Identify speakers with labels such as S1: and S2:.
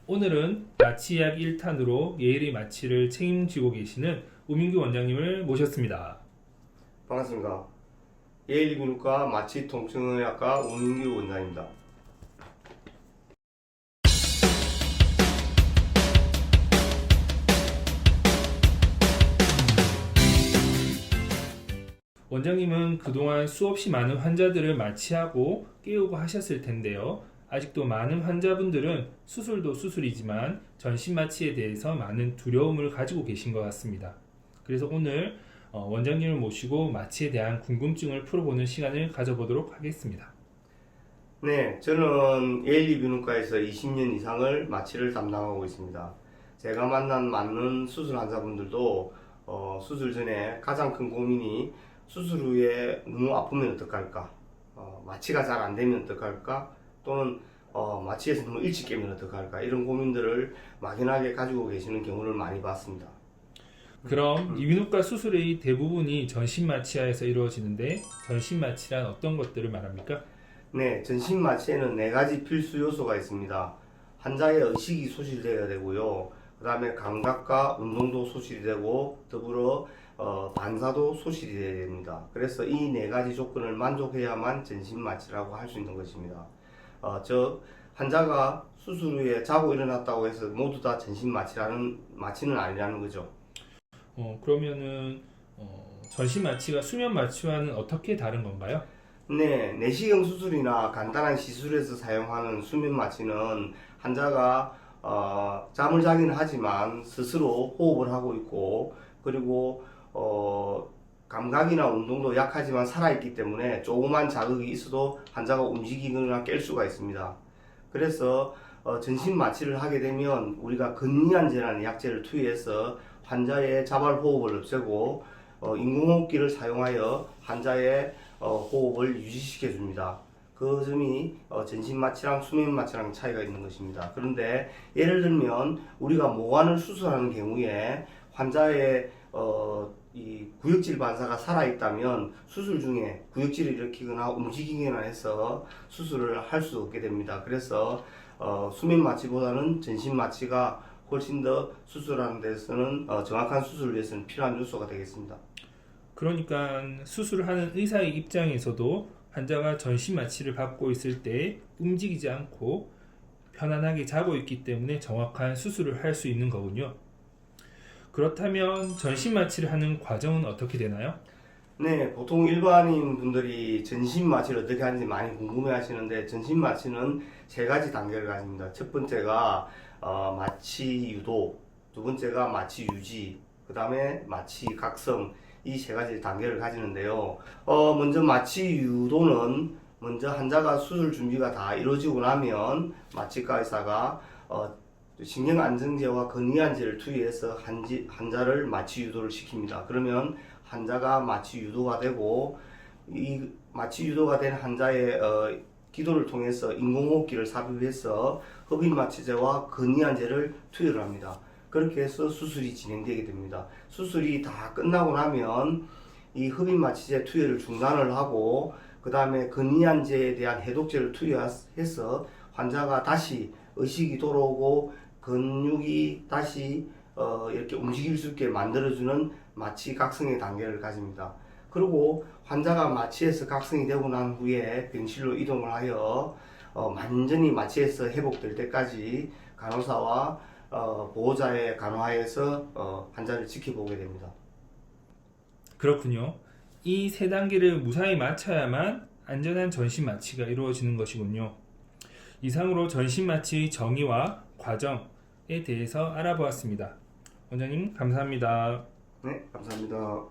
S1: 오늘은 마취약 1탄으로 예일의 마취를 책임지고 계시는 우민규 원장님을 모셨습니다.
S2: 반갑습니다. 예일비누과 마취통증의학과 우민규 원장입니다.
S1: 원장님은 그동안 수없이 많은 환자들을 마취하고 깨우고 하셨을 텐데요. 아직도 많은 환자분들은 수술도 수술이지만 전신 마취에 대해서 많은 두려움을 가지고 계신 것 같습니다. 그래서 오늘 원장님을 모시고 마취에 대한 궁금증을 풀어보는 시간을 가져보도록 하겠습니다.
S2: 네, 저는 예일비누과에서 20년 이상을 마취를 담당하고 있습니다. 제가 만난 많은 수술 환자분들도 수술 전에 가장 큰 고민이 수술 후에 너무 아프면 어떡할까, 마취가 잘 안 되면 어떡할까, 또는 마취에서 너무 일찍 깨면 어떡할까, 이런 고민들을 막연하게 가지고 계시는 경우를 많이 봤습니다.
S1: 그럼 이비인후과 수술의 대부분이 전신 마취하에서 이루어지는데 전신 마취란 어떤 것들을 말합니까?
S2: 네, 전신 마취에는 4가지 필수 요소가 있습니다. 환자의 의식이 소실되어야 되고요. 그 다음에 감각과 운동도 소실이 되고, 더불어 반사도 소실이 되어야 됩니다. 그래서 이 4가지 조건을 만족해야만 전신 마취라고 할 수 있는 것입니다. 즉, 환자가 수술 후에 자고 일어났다고 해서 모두 다 전신 마취는 아니라는 거죠.
S1: 그러면은 전신 마취가 수면 마취와는 어떻게 다른 건가요?
S2: 네, 내시경 수술이나 간단한 시술에서 사용하는 수면 마취는 환자가 잠을 자기는 하지만 스스로 호흡을 하고 있고, 그리고 감각이나 운동도 약하지만 살아있기 때문에 조그만 자극이 있어도 환자가 움직이거나 깰 수가 있습니다. 그래서 전신 마취를 하게 되면 우리가 근이안제라는 약제를 투여해서 환자의 자발 호흡을 없애고 인공호흡기를 사용하여 환자의 호흡을 유지시켜 줍니다. 그 점이 전신 마취랑 수면 마취랑 차이가 있는 것입니다. 그런데 예를 들면 우리가 모관을 수술하는 경우에 환자의 이 구역질 반사가 살아있다면 수술 중에 구역질을 일으키거나 움직이거나 해서 수술을 할 수 없게 됩니다. 그래서 수면 마취보다는 전신 마취가 훨씬 더 수술하는 데서는 정확한 수술을 위해서는 필요한 요소가 되겠습니다.
S1: 그러니까 수술을 하는 의사의 입장에서도 환자가 전신 마취를 받고 있을 때 움직이지 않고 편안하게 자고 있기 때문에 정확한 수술을 할 수 있는 거군요. 그렇다면 전신 마취를 하는 과정은 어떻게 되나요?
S2: 네, 보통 일반인 분들이 전신 마취를 어떻게 하는지 많이 궁금해 하시는데, 전신 마취는 3가지 단계를 가집니다. 첫 번째가 마취 유도, 두 번째가 마취 유지, 그 다음에 마취 각성, 이 3가지 단계를 가지는데요. 먼저 마취 유도는 먼저 환자가 수술 준비가 다 이루어지고 나면 마취과 의사가 신경 안정제와 근이안제를 투여해서 환자를 마취 유도를 시킵니다. 그러면 환자가 마취 유도가 되고, 이 마취 유도가 된 환자의 기도를 통해서 인공호흡기를 삽입해서 흡입 마취제와 근이안제를 투여를 합니다. 그렇게 해서 수술이 진행되게 됩니다. 수술이 다 끝나고 나면 이 흡입 마취제 투여를 중단을 하고, 그 다음에 근이안제에 대한 해독제를 투여해서 환자가 다시 의식이 돌아오고 근육이 다시 이렇게 움직일 수 있게 만들어주는 마취 각성의 단계를 가집니다. 그리고 환자가 마취에서 각성이 되고 난 후에 병실로 이동을 하여 완전히 마취에서 회복될 때까지 간호사와 보호자의 간호하에서 환자를 지켜보게 됩니다.
S1: 그렇군요. 이 3단계를 무사히 마쳐야만 안전한 전신 마취가 이루어지는 것이군요. 이상으로 전신 마취의 정의와 과정에 대해서 알아보았습니다. 원장님 감사합니다.
S2: 네, 감사합니다.